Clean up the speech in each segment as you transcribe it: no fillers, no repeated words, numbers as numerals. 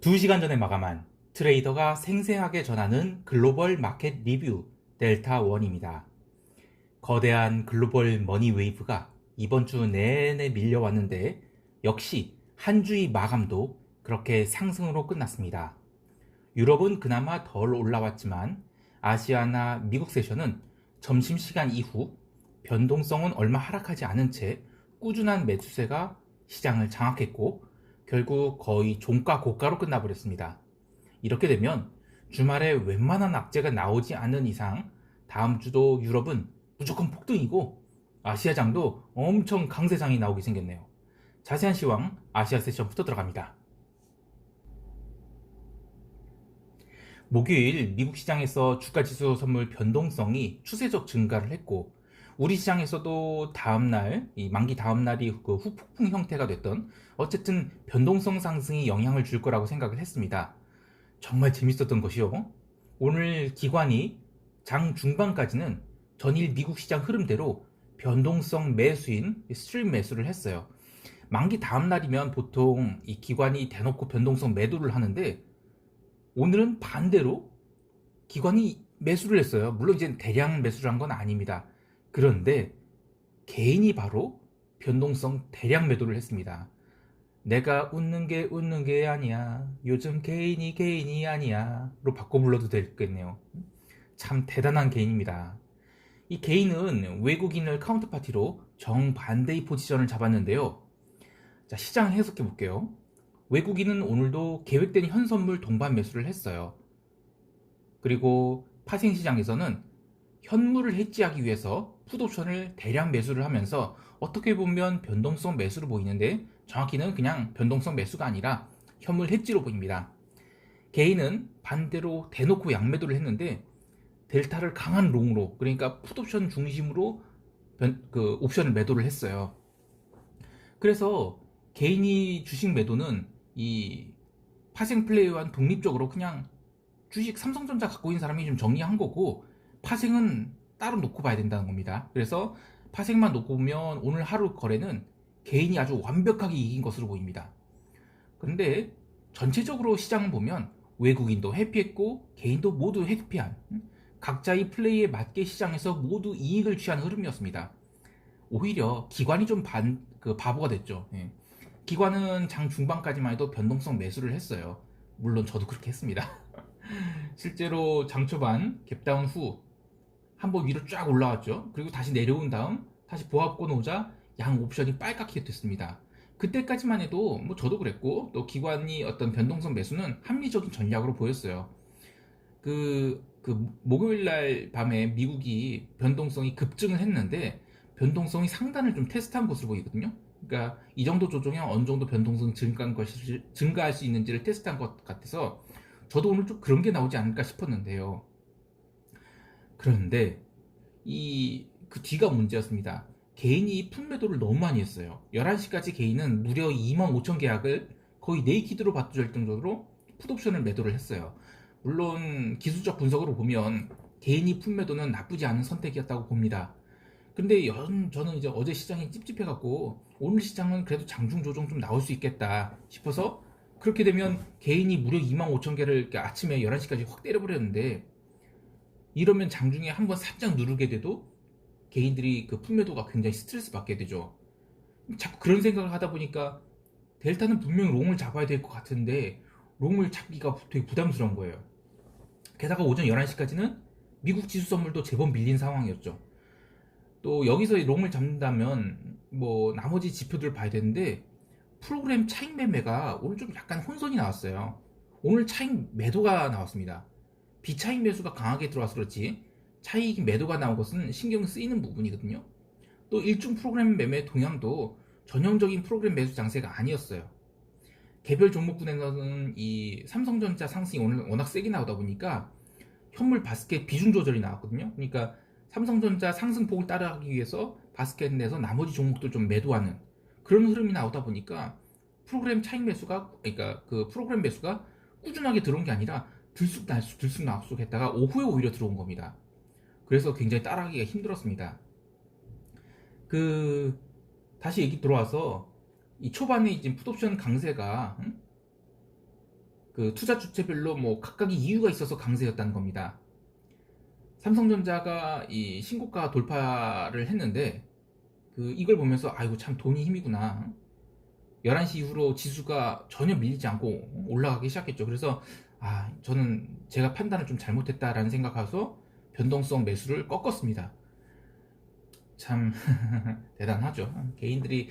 2시간 전에 마감한 트레이더가 생생하게 전하는 글로벌 마켓 리뷰 델타1입니다. 거대한 글로벌 머니 웨이브가 이번 주 내내 밀려왔는데 역시 한 주의 마감도 그렇게 상승으로 끝났습니다. 유럽은 그나마 덜 올라왔지만 아시아나 미국 세션은 점심시간 이후 변동성은 얼마 하락하지 않은 채 꾸준한 매수세가 시장을 장악했고 결국 거의 종가 고가로 끝나버렸습니다. 이렇게 되면 주말에 웬만한 악재가 나오지 않는 이상 다음 주도 유럽은 무조건 폭등이고 아시아장도 엄청 강세장이 나오게 생겼네요. 자세한 시황 아시아 세션부터 들어갑니다. 목요일 미국 시장에서 주가지수 선물 변동성이 추세적 증가를 했고 우리 시장에서도 다음날 만기 다음날이 그 후폭풍 형태가 됐던 어쨌든 변동성 상승이 영향을 줄 거라고 생각을 했습니다. 정말 재밌었던 것이요. 오늘 기관이 장 중반까지는 전일 미국 시장 흐름대로 변동성 매수인 스트림 매수를 했어요. 만기 다음날이면 보통 이 기관이 대놓고 변동성 매도를 하는데 오늘은 반대로 기관이 매수를 했어요. 물론 이제 대량 매수를 한 건 아닙니다. 그런데 개인이 바로 변동성 대량 매도를 했습니다. 내가 웃는 게 아니야. 요즘 개인이 아니야. 로 바꿔 불러도 되겠네요. 참 대단한 개인입니다. 이 개인은 외국인을 카운터파티로 정반대의 포지션을 잡았는데요. 자, 시장 해석해 볼게요. 외국인은 오늘도 계획된 현선물 동반 매수를 했어요. 그리고 파생시장에서는 현물을 해지하기 위해서 풋옵션을 대량 매수를 하면서 어떻게 보면 변동성 매수로 보이는데 정확히는 그냥 변동성 매수가 아니라 현물 해지로 보입니다. 개인은 반대로 대놓고 양매도를 했는데 델타를 강한 롱으로, 그러니까 풋옵션 중심으로 옵션을 매도를 했어요. 그래서 개인이 주식 매도는 이 파생 플레이와는 독립적으로 그냥 주식 삼성전자 갖고 있는 사람이 좀 정리한 거고 파생은 따로 놓고 봐야 된다는 겁니다. 그래서 파생만 놓고 보면 오늘 하루 거래는 개인이 아주 완벽하게 이긴 것으로 보입니다. 그런데 전체적으로 시장을 보면 외국인도 해피했고 개인도 모두 해피한 각자의 플레이에 맞게 시장에서 모두 이익을 취한 흐름이었습니다. 오히려 기관이 좀 바보가 됐죠. 예. 기관은 장 중반까지만 해도 변동성 매수를 했어요. 물론 저도 그렇게 했습니다. 실제로 장 초반 갭다운 후 한번 위로 쫙 올라왔죠. 그리고 다시 내려온 다음 다시 보합권 오자 양 옵션이 빨갛게 됐습니다. 그때까지만 해도 뭐 저도 그랬고 또 기관이 어떤 변동성 매수는 합리적인 전략으로 보였어요. 목요일날 밤에 미국이 변동성이 급증을 했는데 변동성이 상단을 좀 테스트한 것으로 보이거든요. 그러니까 이 정도 조정에 어느 정도 변동성이 증가할 수 있는지를 테스트한 것 같아서 저도 오늘 좀 그런 게 나오지 않을까 싶었는데요. 그런데 그 뒤가 문제였습니다. 개인이 풋매도를 너무 많이 했어요. 11시까지 개인은 무려 2만 5천 계약을 거의 네이키드로 받을 정도로 풋옵션을 매도를 했어요. 물론 기술적 분석으로 보면 개인이 풋매도는 나쁘지 않은 선택이었다고 봅니다. 근데 저는 이제 어제 시장이 찝찝해갖고 오늘 시장은 그래도 장중 조정 좀 나올 수 있겠다 싶어서 그렇게 되면 개인이 무려 2만 5천 개를 아침에 11시까지 확 때려버렸는데 이러면 장중에 한번 살짝 누르게 돼도 개인들이 그 풋매도가 굉장히 스트레스 받게 되죠. 자꾸 그런 생각을 하다 보니까 델타는 분명히 롱을 잡아야 될 것 같은데 롱을 잡기가 되게 부담스러운 거예요. 게다가 오전 11시까지는 미국 지수 선물도 제법 밀린 상황이었죠. 또 여기서 롱을 잡는다면 뭐 나머지 지표들을 봐야 되는데 프로그램 차익 매매가 오늘 좀 약간 혼선이 나왔어요. 오늘 차익 매도가 나왔습니다. 비차익 매수가 강하게 들어와서 그렇지 차익 매도가 나온 것은 신경 쓰이는 부분이거든요. 또 일중 프로그램 매매 동향도 전형적인 프로그램 매수 장세가 아니었어요. 개별 종목군에서는 이 삼성전자 상승이 오늘 워낙 세게 나오다 보니까 현물 바스켓 비중 조절이 나왔거든요. 그러니까 삼성전자 상승폭을 따라가기 위해서 바스켓 내에서 나머지 종목들 좀 매도하는 그런 흐름이 나오다 보니까 프로그램 차익 매수가, 그러니까 그 프로그램 매수가 꾸준하게 들어온 게 아니라 들쑥날쑥 했다가 오후에 오히려 들어온 겁니다. 그래서 굉장히 따라가기가 힘들었습니다. 다시 얘기 들어와서 이 초반에 이제 풋옵션 강세가 그 투자 주체별로 뭐 각각의 이유가 있어서 강세였다는 겁니다. 삼성전자가 이 신고가 돌파를 했는데 그 이걸 보면서 아이고 참 돈이 힘이구나. 11시 이후로 지수가 전혀 밀리지 않고 올라가기 시작했죠. 그래서 저는 제가 판단을 좀 잘못했다라는 생각하서 변동성 매수를 꺾었습니다. 참 대단하죠. 개인들이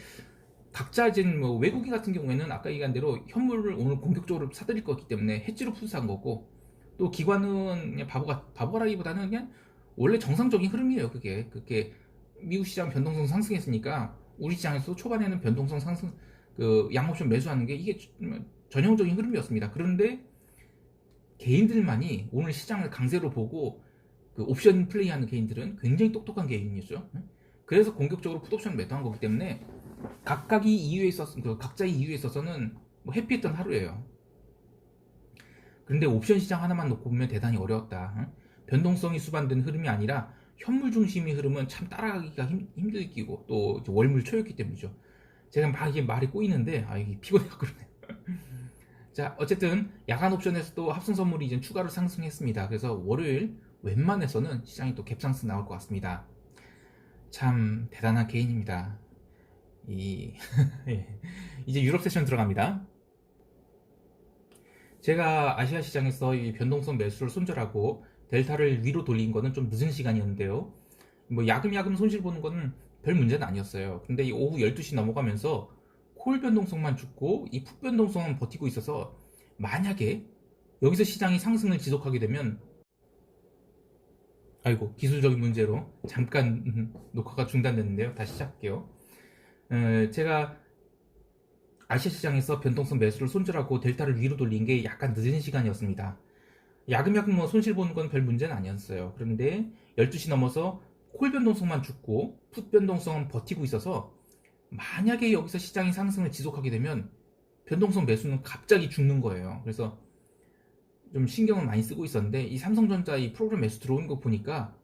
각자 이제 뭐 외국인 같은 경우에는 아까 얘기한 대로 현물을 오늘 공격적으로 사들일 거기 때문에 해지로 푸스한 거고, 또 기관은 그냥 바보라기보다는 그냥 원래 정상적인 흐름이에요. 그게 미국 시장 변동성 상승했으니까 우리 시장에서 초반에는 변동성 상승 그 양옵션 매수하는 게 이게 전형적인 흐름이었습니다. 그런데 개인들만이 오늘 시장을 강세로 보고 그 옵션 플레이하는 개인들은 굉장히 똑똑한 개인이죠. 그래서 공격적으로 풋옵션을 매도한 거기 때문에 각자의 이유에 있어서는 뭐 해피했던 하루예요. 그런데 옵션 시장 하나만 놓고 보면 대단히 어려웠다. 변동성이 수반된 흐름이 아니라 현물 중심의 흐름은 참 따라가기가 힘들기고 또 월물 초였기 때문이죠. 제가 막 이게 말이 꼬이는데 이게 피곤해서 그러네요. 자, 어쨌든 야간 옵션에서도 합성 선물이 이제 추가로 상승했습니다. 그래서 월요일 웬만해서는 시장이 또 갭상승 나올 것 같습니다. 참 대단한 개인입니다. 이제 유럽 세션 들어갑니다. 제가 아시아 시장에서 이 변동성 매수를 손절하고 델타를 위로 돌린 거는 좀 늦은 시간이었는데요. 뭐 야금야금 손실 보는 거는 별 문제는 아니었어요. 근데 이 오후 12시 넘어가면서 콜 변동성만 죽고 이 풋 변동성은 버티고 있어서 만약에 여기서 시장이 상승을 지속하게 되면 기술적인 문제로 잠깐 녹화가 중단됐는데요. 다시 시작할게요. 제가 아시아 시장에서 변동성 매수를 손절하고 델타를 위로 돌린 게 약간 늦은 시간이었습니다. 야금야금 뭐 손실 보는 건 별 문제는 아니었어요. 그런데 12시 넘어서 콜 변동성만 죽고 풋 변동성은 버티고 있어서 만약에 여기서 시장이 상승을 지속하게 되면 변동성 매수는 갑자기 죽는 거예요. 그래서 좀 신경을 많이 쓰고 있었는데 이 삼성전자 이 프로그램 매수 들어오는 거 보니까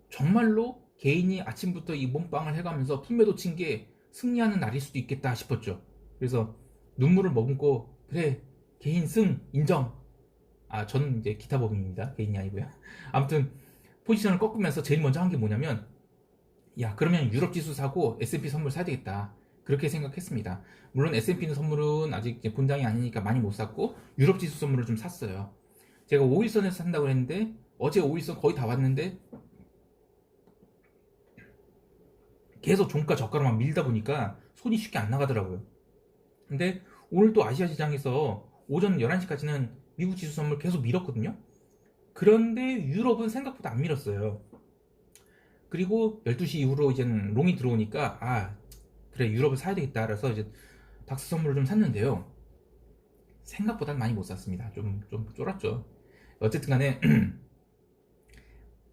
정말로 개인이 아침부터 이 몸빵을 해가면서 품매도 친 게 승리하는 날일 수도 있겠다 싶었죠. 그래서 눈물을 머금고 그래 개인 승 인정. 저는 이제 기타 법인입니다. 개인이 아니고요. 아무튼 포지션을 꺾으면서 제일 먼저 한 게 뭐냐면 그러면 유럽 지수 사고 S&P 선물 사야 되겠다. 그렇게 생각했습니다. 물론 S&P 선물은 아직 본장이 아니니까 많이 못 샀고 유럽 지수 선물을 좀 샀어요. 제가 5일선에서 산다고 했는데 어제 5일선 거의 다 왔는데 계속 종가 저가로만 밀다 보니까 손이 쉽게 안 나가더라고요. 근데 오늘 또 아시아 시장에서 오전 11시까지는 미국 지수 선물 계속 밀었거든요. 그런데 유럽은 생각보다 안 밀었어요. 그리고 12시 이후로 이제는 롱이 들어오니까 그래 유럽을 사야 되겠다. 그래서 이제 닥스 선물을 좀 샀는데요. 생각보다는 많이 못 샀습니다. 좀 쫄았죠. 어쨌든 간에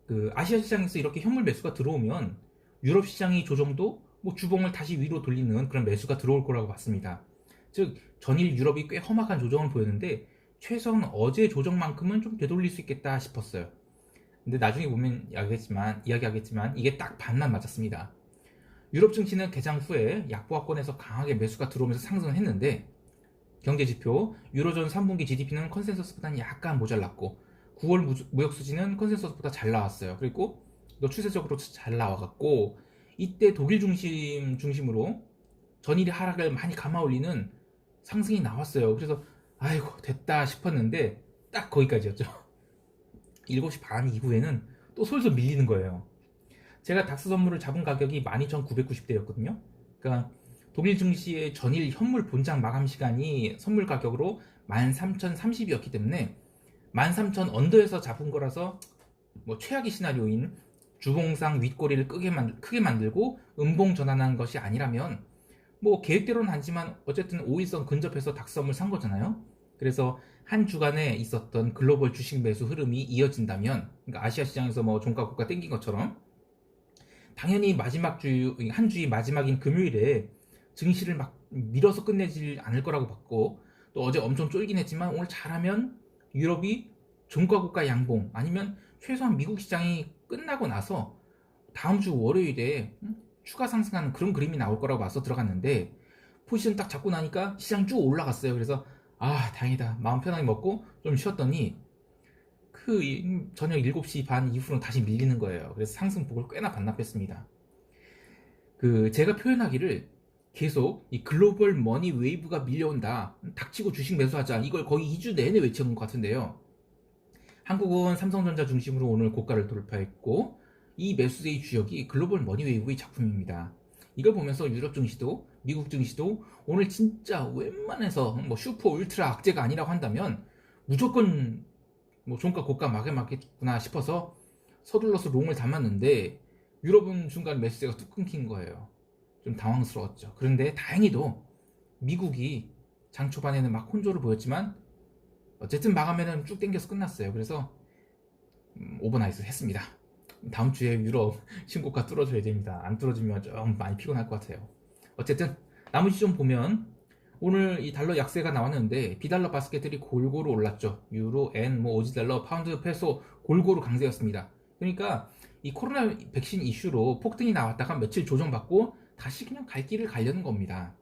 그 아시아 시장에서 이렇게 현물 매수가 들어오면 유럽 시장이 조정도 뭐 주봉을 다시 위로 돌리는 그런 매수가 들어올 거라고 봤습니다. 즉 전일 유럽이 꽤 험악한 조정을 보였는데 최소한 어제 조정만큼은 좀 되돌릴 수 있겠다 싶었어요. 근데 나중에 보면 이야기하겠지만 이게 딱 반만 맞았습니다. 유럽 증시는 개장 후에 약보합권에서 강하게 매수가 들어오면서 상승을 했는데 경제지표 유로존 3분기 GDP는 컨센서스보다는 약간 모자랐고 9월 무역 수지는 컨센서스보다 잘 나왔어요. 그리고 또 추세적으로 잘 나와갖고 이때 독일 중심으로 전일의 하락을 많이 감아올리는 상승이 나왔어요. 그래서 됐다 싶었는데 딱 거기까지였죠. 7시 반 이후에는 또 솔솔 밀리는 거예요. 제가 닥스 선물을 잡은 가격이 12,990대였거든요. 그러니까 독일 증시의 전일 현물 본장 마감 시간이 선물 가격으로 13,030이었기 때문에 13,000 언더에서 잡은 거라서 뭐 최악의 시나리오인 주봉상 윗꼬리를 크게 만들고 음봉 전환한 것이 아니라면 뭐 계획대로는 아니지만 어쨌든 5일선 근접해서 닥스 선물 산 거잖아요. 그래서 한 주간에 있었던 글로벌 주식 매수 흐름이 이어진다면, 그러니까 아시아 시장에서 뭐 종가 고가 땡긴 것처럼 당연히 한 주의 마지막인 금요일에 증시를 막 밀어서 끝내질 않을 거라고 봤고, 또 어제 엄청 쫄긴 했지만 오늘 잘하면 유럽이 종가 고가 양봉 아니면 최소한 미국 시장이 끝나고 나서 다음 주 월요일에 추가 상승하는 그런 그림이 나올 거라고 봐서 들어갔는데 포지션 딱 잡고 나니까 시장이 쭉 올라갔어요. 그래서 아, 다행이다. 마음 편하게 먹고 좀 쉬었더니 저녁 7시 반 이후로는 다시 밀리는 거예요. 그래서 상승폭을 꽤나 반납했습니다. 제가 표현하기를 계속 이 글로벌 머니 웨이브가 밀려온다. 닥치고 주식 매수하자. 이걸 거의 2주 내내 외쳐온 것 같은데요. 한국은 삼성전자 중심으로 오늘 고가를 돌파했고 이 매수세의 주역이 글로벌 머니 웨이브의 작품입니다. 이걸 보면서 유럽 증시도 미국 증시도 오늘 진짜 웬만해서 뭐 슈퍼 울트라 악재가 아니라고 한다면 무조건 뭐 종가 고가 막에 맞겠구나 싶어서 서둘러서 롱을 담았는데 유럽은 중간 매수세가 뚝 끊긴 거예요. 좀 당황스러웠죠. 그런데 다행히도 미국이 장 초반에는 막 혼조를 보였지만 어쨌든 마감에는 쭉 당겨서 끝났어요. 그래서 오버나이스 했습니다. 다음 주에 유럽 신고가 뚫어줘야 됩니다. 안 뚫어지면 좀 많이 피곤할 것 같아요. 어쨌든 나머지 좀 보면 오늘 이 달러 약세가 나왔는데 비달러 바스켓들이 골고루 올랐죠. 유로, 엔, 뭐 오지 달러, 파운드, 페소 골고루 강세였습니다. 그러니까 이 코로나 백신 이슈로 폭등이 나왔다가 며칠 조정받고 다시 그냥 갈 길을 가려는 겁니다.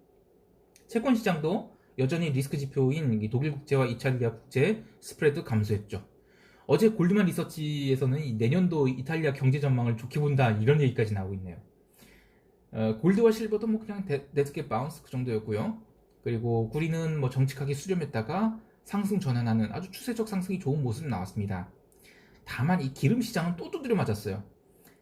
채권 시장도 여전히 리스크 지표인 독일 국채와 이탈리아 국채 스프레드 감소했죠. 어제 골드만 리서치에서는 내년도 이탈리아 경제 전망을 좋게 본다 이런 얘기까지 나오고 있네요. 골드와 실버도 뭐 그냥 데드캣 바운스 그 정도였고요. 그리고 구리는 뭐 정직하게 수렴했다가 상승 전환하는 아주 추세적 상승이 좋은 모습 나왔습니다. 다만 이 기름 시장은 또 두드려 맞았어요.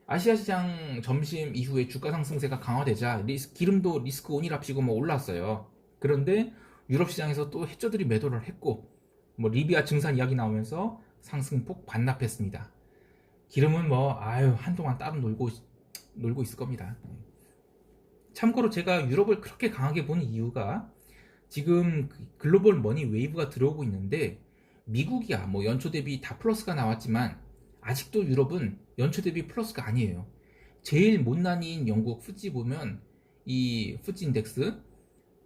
아시아 시장 점심 이후에 주가 상승세가 강화되자 기름도 리스크 온이랍시고 뭐 올랐어요. 그런데 유럽 시장에서 또 해저들이 매도를 했고 뭐 리비아 증산 이야기 나오면서 상승폭 반납했습니다. 기름은 뭐 한동안 따로 놀고 있을 겁니다. 참고로 제가 유럽을 그렇게 강하게 보는 이유가 지금 글로벌 머니 웨이브가 들어오고 있는데 미국이야 뭐 연초 대비 다 플러스가 나왔지만 아직도 유럽은 연초 대비 플러스가 아니에요. 제일 못난이인 영국 푸지 보면 이 푸지 인덱스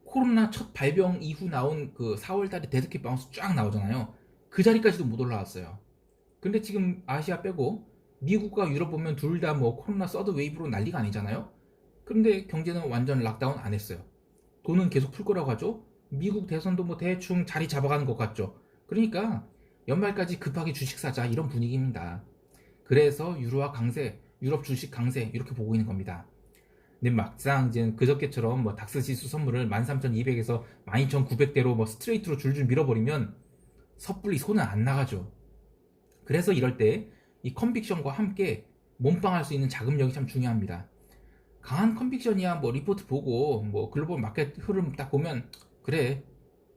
코로나 첫 발병 이후 나온 그 4월달에 데드캣 바운스 쫙 나오잖아요. 그 자리까지도 못 올라왔어요. 근데 지금 아시아 빼고 미국과 유럽 보면 둘 다 뭐 코로나 서드 웨이브로 난리가 아니잖아요. 그런데 경제는 완전 락다운 안 했어요. 돈은 계속 풀 거라고 하죠. 미국 대선도 뭐 대충 자리 잡아가는 것 같죠. 그러니까 연말까지 급하게 주식 사자 이런 분위기입니다. 그래서 유로화 강세, 유럽 주식 강세 이렇게 보고 있는 겁니다. 근데 막상 이제 그저께처럼 뭐 닥스 지수 선물을 13,200에서 12,900대로 뭐 스트레이트로 줄줄 밀어버리면 섣불리 손은 안 나가죠. 그래서 이럴 때 이 컨빅션과 함께 몸빵할 수 있는 자금력이 참 중요합니다. 강한 컨빅션이야 뭐 리포트 보고 뭐 글로벌 마켓 흐름 딱 보면 그래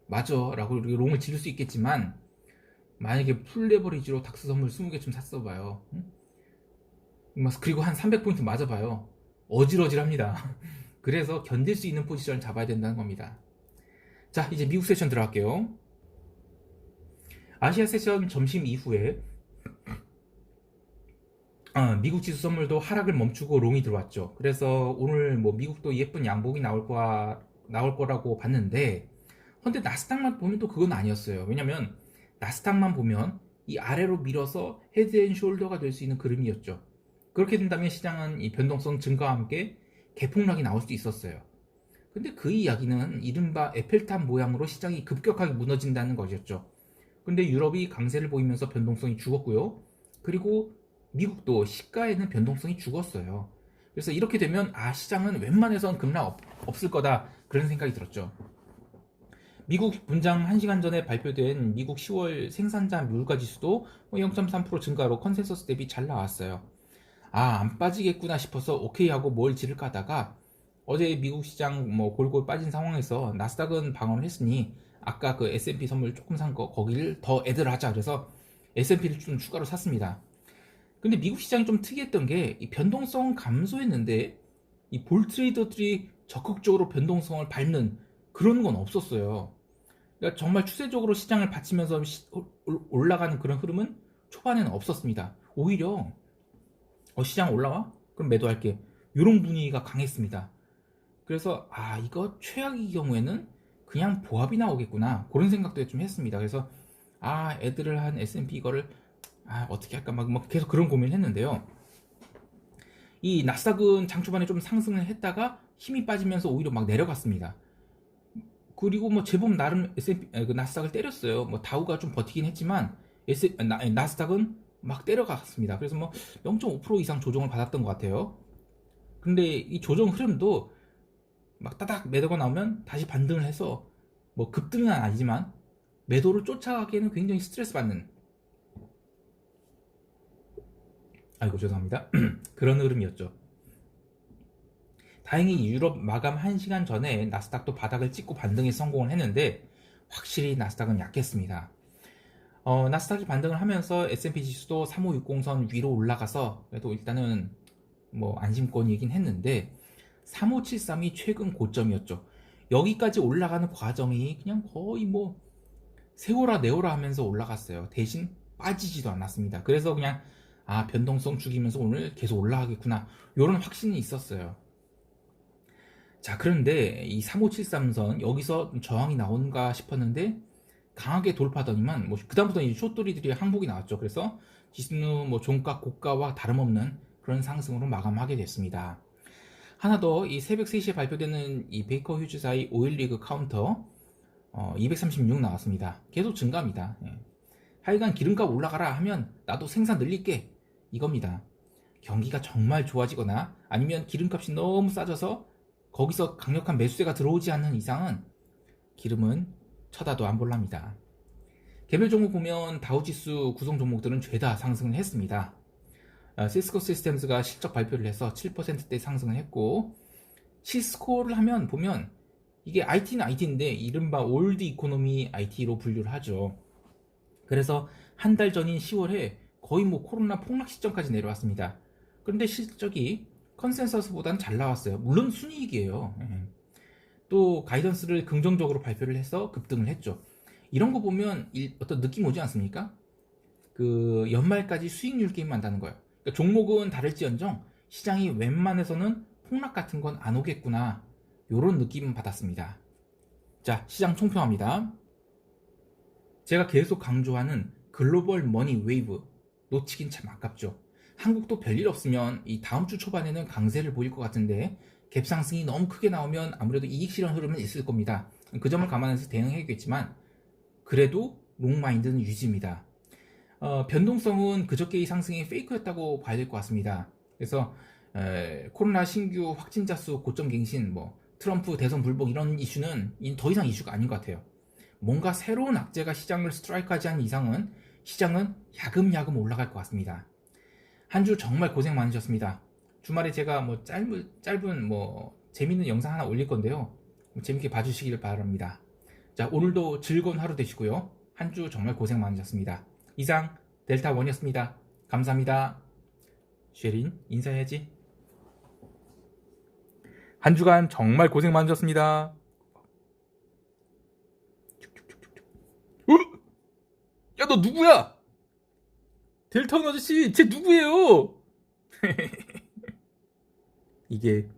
맞아 라고 롱을 지를 수 있겠지만 만약에 풀레버리지로 닥스 선물 20개쯤 샀어봐요. 응? 그리고 한 300포인트 맞아봐요. 어질어질합니다. 그래서 견딜 수 있는 포지션을 잡아야 된다는 겁니다. 자, 이제 미국 세션 들어갈게요. 아시아 세션 점심 이후에 미국 지수 선물도 하락을 멈추고 롱이 들어왔죠. 그래서 오늘 뭐 미국도 예쁜 양봉이 나올 거라고 봤는데 근데 나스닥만 보면 또 그건 아니었어요. 왜냐면 나스닥만 보면 이 아래로 밀어서 헤드앤숄더가 될 수 있는 그림이었죠. 그렇게 된다면 시장은 이 변동성 증가와 함께 개폭락이 나올 수도 있었어요. 근데 그 이야기는 이른바 에펠탑 모양으로 시장이 급격하게 무너진다는 것이었죠. 근데 유럽이 강세를 보이면서 변동성이 죽었고요. 그리고 미국도 시가에는 변동성이 죽었어요. 그래서 이렇게 되면 시장은 웬만해선 급락 없을 거다 그런 생각이 들었죠. 미국 분장 1시간 전에 발표된 미국 10월 생산자 물가 지수도 0.3% 증가로 컨센서스 대비 잘 나왔어요. 안 빠지겠구나 싶어서 오케이 하고 뭘 지를까 하다가 어제 미국 시장 뭐 골골 빠진 상황에서 나스닥은 방어를 했으니 아까 그 S&P 선물 조금 산 거 거기를 더 애들 하자 그래서 S&P를 좀 추가로 샀습니다. 근데 미국 시장이 좀 특이했던 게 이 변동성 감소했는데 이 볼 트레이더들이 적극적으로 변동성을 밟는 그런 건 없었어요. 그러니까 정말 추세적으로 시장을 받치면서 올라가는 그런 흐름은 초반에는 없었습니다. 오히려 시장 올라와? 그럼 매도할게. 이런 분위기가 강했습니다. 그래서 이거 최악의 경우에는 그냥 보합이 나오겠구나 그런 생각도 좀 했습니다. 그래서 애들을 한 S&P 이거를 어떻게 할까 막 계속 그런 고민을 했는데요. 이 나스닥은 장 초반에 좀 상승을 했다가 힘이 빠지면서 오히려 막 내려갔습니다. 그리고 뭐 제법 나름 S&P, 그 나스닥을 때렸어요. 뭐 다우가 좀 버티긴 했지만 나스닥은 막 때려갔습니다. 그래서 뭐 0.5% 이상 조정을 받았던 것 같아요. 근데 이 조정 흐름도 막 따닥 매도가 나오면 다시 반등을 해서 뭐 급등은 아니지만 매도를 쫓아가기에는 굉장히 스트레스 받는, 아이고 죄송합니다. 그런 흐름이었죠. 다행히 유럽 마감 1시간 전에 나스닥도 바닥을 찍고 반등에 성공을 했는데 확실히 나스닥은 약했습니다. 나스닥이 반등을 하면서 S&P 지수도 3560선 위로 올라가서 그래도 일단은 뭐 안심권이긴 했는데 3573이 최근 고점이었죠. 여기까지 올라가는 과정이 그냥 거의 뭐 세오라 네오라 하면서 올라갔어요. 대신 빠지지도 않았습니다. 그래서 그냥 변동성 죽이면서 오늘 계속 올라가겠구나 이런 확신이 있었어요. 자, 그런데 이 3573선 여기서 저항이 나온가 싶었는데 강하게 돌파하더니만 뭐 그다음부터 이제 숏돌이들이 항복이 나왔죠. 그래서 지수는 뭐 종가 고가와 다름없는 그런 상승으로 마감하게 됐습니다. 하나 더, 이 새벽 3시에 발표되는 이 베이커 휴즈사의 오일리그 카운터 236 나왔습니다. 계속 증가합니다. 예. 하여간 기름값 올라가라 하면 나도 생산 늘릴게 이겁니다. 경기가 정말 좋아지거나 아니면 기름값이 너무 싸져서 거기서 강력한 매수세가 들어오지 않는 이상은 기름은 쳐다도 안 볼랍니다. 개별 종목 보면 다우지수 구성 종목들은 죄다 상승을 했습니다. 시스코 시스템즈가 실적 발표를 해서 7%대 상승을 했고, 시스코를 하면 보면 이게 IT는 IT인데 이른바 올드 이코노미 IT로 분류를 하죠. 그래서 한 달 전인 10월에 거의 뭐 코로나 폭락 시점까지 내려왔습니다. 그런데 실적이 컨센서스보다는 잘 나왔어요. 물론 순이익이에요. 또 가이던스를 긍정적으로 발표를 해서 급등을 했죠. 이런 거 보면 어떤 느낌 오지 않습니까? 그 연말까지 수익률 게임 한다는 거예요. 그러니까 종목은 다를지언정 시장이 웬만해서는 폭락 같은 건 안 오겠구나, 요런 느낌 받았습니다. 자, 시장 총평합니다. 제가 계속 강조하는 글로벌 머니 웨이브 놓치긴 참 아깝죠. 한국도 별일 없으면 이 다음 주 초반에는 강세를 보일 것 같은데 갭상승이 너무 크게 나오면 아무래도 이익 실현 흐름은 있을 겁니다. 그 점을 감안해서 대응해야겠지만 그래도 롱마인드는 유지입니다. 변동성은 그저께의 상승이 페이크였다고 봐야 될 것 같습니다. 그래서 코로나 신규 확진자 수 고점 갱신, 뭐 트럼프 대선 불복 이런 이슈는 더 이상 이슈가 아닌 것 같아요. 뭔가 새로운 악재가 시장을 스트라이크하지 않는 이상은 시장은 야금야금 올라갈 것 같습니다. 한 주 정말 고생 많으셨습니다. 주말에 제가 뭐 짧은 뭐 재밌는 영상 하나 올릴 건데요. 재밌게 봐주시길 바랍니다. 자, 오늘도 즐거운 하루 되시고요. 한 주 정말 고생 많으셨습니다. 이상 델타원이었습니다. 감사합니다. 쉐린 인사해야지. 한 주간 정말 고생 많으셨습니다. 야, 너 누구야? 델타원 아저씨, 쟤 누구예요? 이게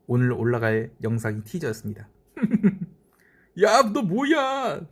오늘 올라갈 영상이 티저였습니다. 야, 너 뭐야?